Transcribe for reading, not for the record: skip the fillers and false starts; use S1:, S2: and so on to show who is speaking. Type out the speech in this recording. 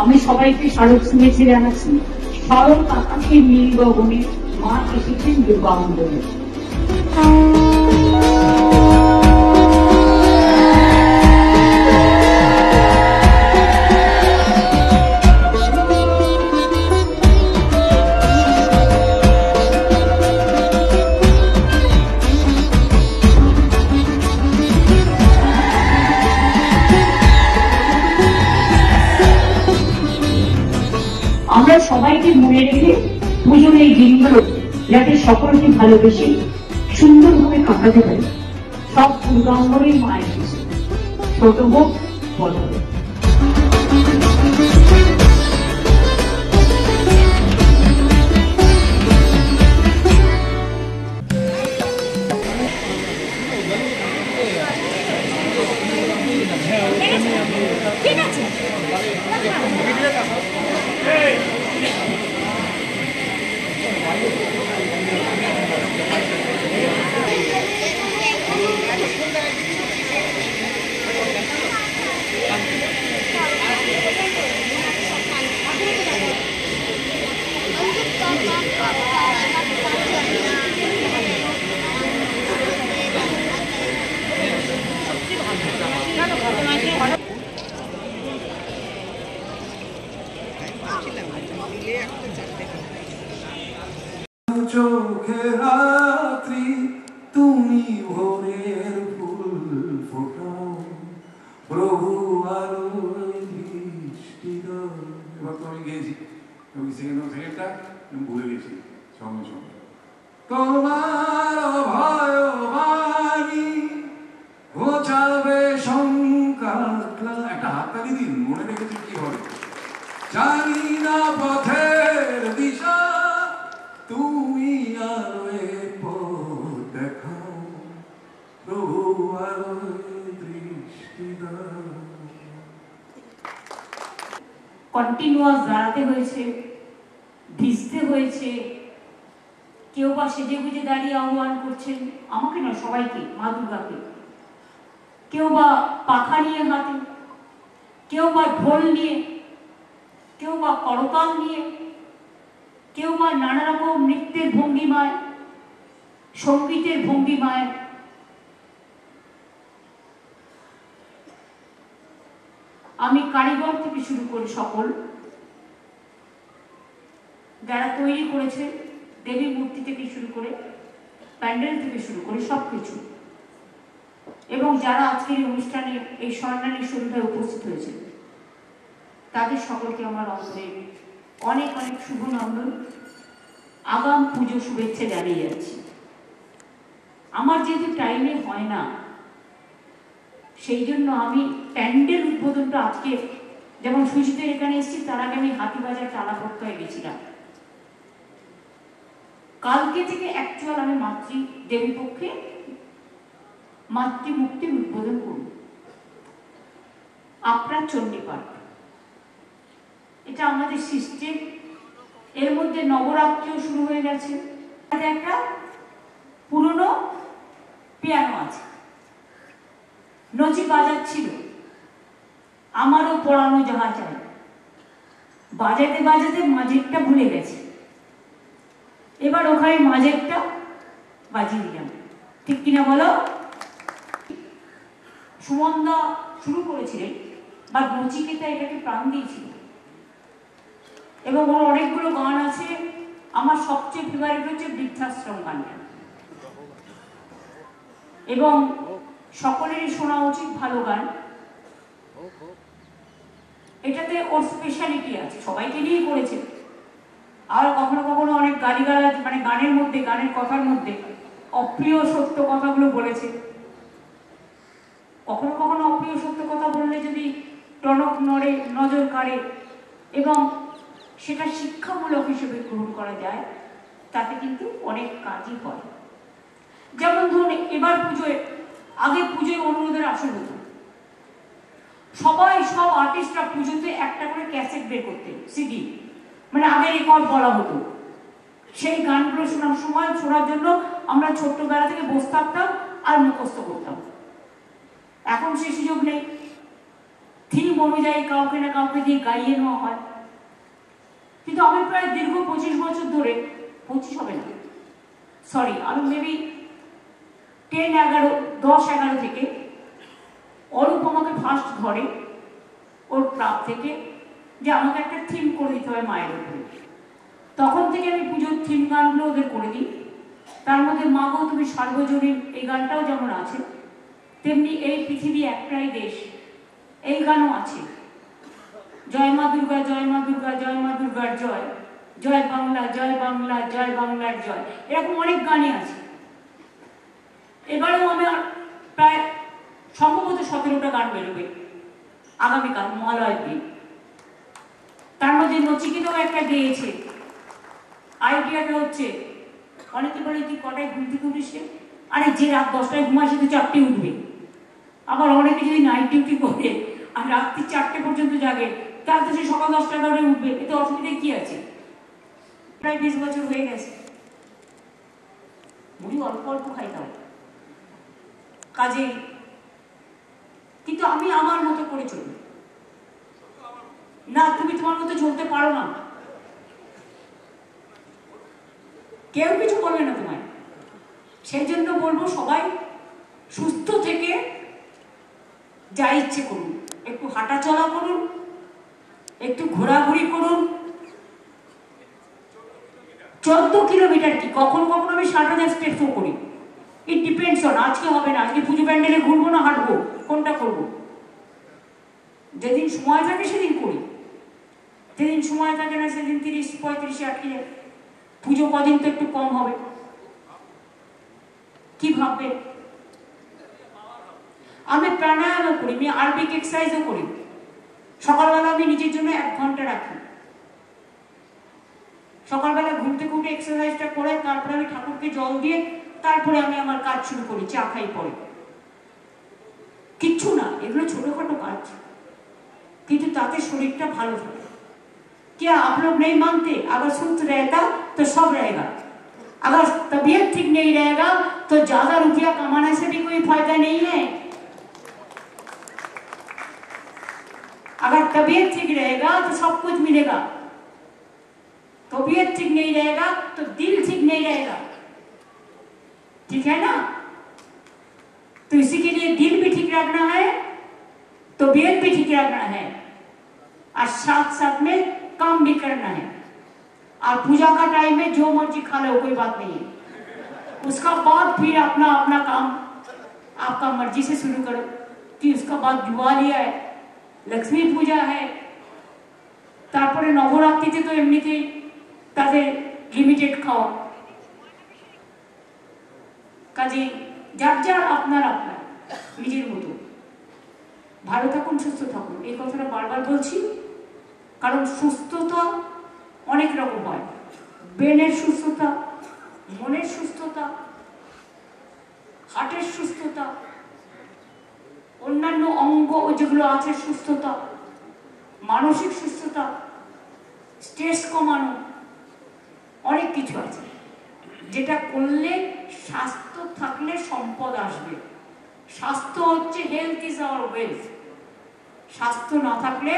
S1: আমি সবাইকে স্মারক শুনেছি জানাচ্ছি। স্মরণ আকাশে নীল গগনে মা এসেছেন দুর্গাঙ্গনে। আমরা সবাইকে মনে রেখে পুজোর এই দিনগুলো যাতে সকলকে ভালোবেসে সুন্দরভাবে কাটাতে পারে, সব দুর্গাঙ্গনের মায়ের কিছু ছোট হোক বড় হোক।
S2: ঠিক আছে
S3: চোখে রাত্রি তুমি ভোরের ফুল ফোটাও প্রভু আলো দৃষ্টি দাও। এবার তো আমি গেয়েছি, সেকেন্ডটা ভুলে গেছি সঙ্গে সঙ্গে। তোমার ভয় বাণী ঘোচাবে শঙ্কা, একটা হাততালি দিন, মনে রেখেছি কি হবে। জানি না পথের দিশা, তুমি আলোয় পথ দেখাও প্রভু আলোয় দৃষ্টি দাও।
S1: কন্টিনিউয়াস দাঁড়াতে হয়েছে, ভিজতে হয়েছে, কেউ বা সেজে গুজে দাঁড়িয়ে আহ্বান করছেন আমাকে না, সবাইকে, মা দুর্গাকে। কেউ বা পাখা নিয়ে হাতে, কেউ বা ঢোল নিয়ে, কেউ বা করতাল নিয়ে, কেউ বা নানা রকম নৃত্যের ভঙ্গিমায়, সঙ্গীতের ভঙ্গিমায়। আমি কারিগর থেকে শুরু করে সকল যারা তৈরি করেছে, দেবী মূর্তি থেকে শুরু করে প্যান্ডেল থেকে শুরু করে সবকিছু, এবং যারা আজকের এই অনুষ্ঠানে এই স্বর্ণালী সন্ধ্যায় উপস্থিত হয়েছে, তাদের সকলকে আমার অন্তরে অনেক অনেক শুভ নন্দন, আগাম পুজো শুভেচ্ছা জানিয়ে যাচ্ছি। আমার যেহেতু টাইমে হয় না, সেই জন্য আমি প্যান্ডেল উদ্বোধনটা আজকে, যেমন সুজিতের এখানে এসেছি, তার আগে আমি হাতিবাজার টালাপত্তায় গেছিলাম। কালকে থেকে অ্যাকচুয়াল আমি দেবী পক্ষে মাতৃমূর্তির উদ্বোধন করব। আপনার চণ্ডীপাঠ, এটা আমাদের সিস্টেম। এর মধ্যে নবরাত্রিও শুরু হয়ে গেছে। একটা পুরনো পিয়ানো আছে, নচি বাজাচ্ছিল, আমারও পড়ানো যাহা চাই, বাজাতে বাজাতে মাঝেরটা ভুলে গেছে, এবার ওখানে মাঝেরটা বাজিয়ে দিলাম। ঠিক কিনা বলো? সুমনদা শুরু করেছিলেন বা নচিকেতা এটাকে প্রাণ দিয়েছিল, এবং ওর অনেকগুলো গান আছে। আমার সবচেয়ে ফেভারিট হচ্ছে বৃদ্ধাশ্রম গানটা, এবং সকলেরই শোনা উচিত, ভালো গান। এটাতে ওর স্পেশালিটি আছে, সবাইকে নিয়েই করেছে। আর কখনো কখনো অনেক গালিগালাজ, মানে গানের মধ্যে, গানের কথার মধ্যে অপ্রিয় সত্য কথাগুলো বলেছে। কখনো কখনো অপ্রিয় সত্য কথা বললে যদি টনক নড়ে, নজর কাড়ে, এবং সেটা শিক্ষামূলক হিসেবে গ্রহণ করা যায়, তাতে কিন্তু অনেক কাজই হয়। যেমন ধরুন, এবার পুজোয়, আগে পুজোয় অনুরোধের আসর হতো, সবাই, সব আর্টিস্টরা পুজোতে একটা করে ক্যাসেট বের করতেন, সিডি, মানে আগে রেকর্ড বলা হতো। সেই গানগুলো শোনার জন্য আমরা ছোট্টবেলা থেকে বসে থাকতাম আর মুখস্থ করতাম। এখন সেই সুযোগ নেই। থিম অনুযায়ী কাউকে না কাউকে দিয়ে গাইয়ে নেওয়া হয়। কিন্তু আমি প্রায় দীর্ঘ 25 বছর ধরে, 25 হবে না, সরি, আমি মেবি 10-11 থেকে অরূপ আমাকে ফার্স্ট ধরে ওর ক্লাব থেকে যে আমাকে একটা থিম করে দিতে হবে মায়ের উপরে। তখন থেকে আমি পুজোর থিম গানগুলো ওদের করে দিই। তার মধ্যে মা গো তুমি সার্বজনীন এই গানটাও যেমন আছে, তেমনি এই পৃথিবী একটাই দেশ এই গানও আছে। জয় মা দুর্গা, জয় মা দুর্গা, জয় মা দুর্গার জয়, জয় বাংলা, জয় বাংলা, জয় বাংলার জয়, এরকম অনেক গানই আছে। এবারেও আমি প্রায় সম্ভবত 17টা গান বেরোবে আগামীকাল মহালয়ের দিন। তার মধ্যে নচিকেতাও একটা গেয়েছে। আইডিয়াটা হচ্ছে, অনেকে বলে তুই কটায় ঘুম থেকে উঠিস? আরে যে রাত 10টায় ঘুমায় সে তো 4টে উঠবে। আবার অনেকে যদি নাইট ডিউটি করে আর রাত্রি 4টে পর্যন্ত জাগে, তার তো সে সকাল 10টা-11টায় উঠবে, এতে অসুবিধা কি আছে? প্রায় 20 বছর হয়ে গেছে, মুড়ি অল্প অল্প খাইতাম কাজে, কিন্তু আমি আমার মতো করে চলি না। তুমি তোমার মতো চলতে পারো না, কেউ কিছু বলবে না তোমায়। সেই জন্য বলবো সবাই সুস্থ থেকে যা ইচ্ছে করুন, একটু হাঁটা চলা করুন, একটু ঘোরাঘুরি করুন। 14 কিলোমিটার কি, কখনো কখনো আমি 60,000 স্টেপসও করি। ইট ডিপেন্ডস অন, আজকে হবে না, আজকে পুজো প্যান্ডেলে ঘুরবো না হাঁটবো, কোনটা করবো? যেদিন সময় থাকে সেদিন করি, যেদিন সময় থাকে না সেদিন 30-35-এ আটকে যায়। পুজো কদিন তো একটু কম হবে, কি ভাববে? আমি প্রাণায়ামও করি, আমি আরবিক এক্সারসাইজও করি। সকালবেলা আমি নিজের জন্য 1 ঘন্টা রাখি। সকালবেলা ঘুম থেকে উঠে এক্সারসাইজটা করে তারপরে আমি ঠাকুরকে জল দিয়ে তারপরে আমি আমার কাজ শুরু করি, চা খাই পরে। কিচ্ছু না, এগুলো ছোটখাটো কাজ, কিন্তু তাতে শরীরটা ভালো থাকে। क्या आप लोग नहीं मानते? अगर सुस्त रहता तो सब रहेगा, अगर तबीयत ठीक नहीं रहेगा तो ज्यादा रुपया कमाने से भी कोई फायदा नहीं है। अगर तबीयत ठीक रहेगा तो सब कुछ मिलेगा, तबीयत ठीक नहीं रहेगा तो दिल ठीक नहीं रहेगा, ठीक है ना? तो इसी के लिए दिल भी ठीक रखना है, तबीयत भी ठीक रखना है, और साथ साथ में काम भी करना है। और पूजा का टाइम में जो मर्जी खा लो, कोई बात नहीं है। उसका बाद फिर अपना अपना काम आपका मर्जी से शुरू करो, कि उसका बाद दिवाली है, लक्ष्मी पूजा है, তারপরে নবরাত্রিতে তো এমনিতেই তাদের লিমিটেড খাওয়া। কাজে যার যার আপনার আপনার নিজের মতো ভালো থাকুন, সুস্থ থাকুন। এই কথাটা বারবার বলছি, কারণ সুস্থতা অনেক রকম হয়। ব্রেনের সুস্থতা, মনের সুস্থতা, হার্টের সুস্থতা, অন্যান্য অঙ্গ যেগুলো আছে সুস্থতা, মানসিক সুস্থতা, স্ট্রেস কমানো, অনেক কিছু আছে যেটা করলে, স্বাস্থ্য থাকলে সম্পদ আসবে। স্বাস্থ্য হচ্ছে হেলথ ইজ আওয়ার ওয়েলথ। স্বাস্থ্য না থাকলে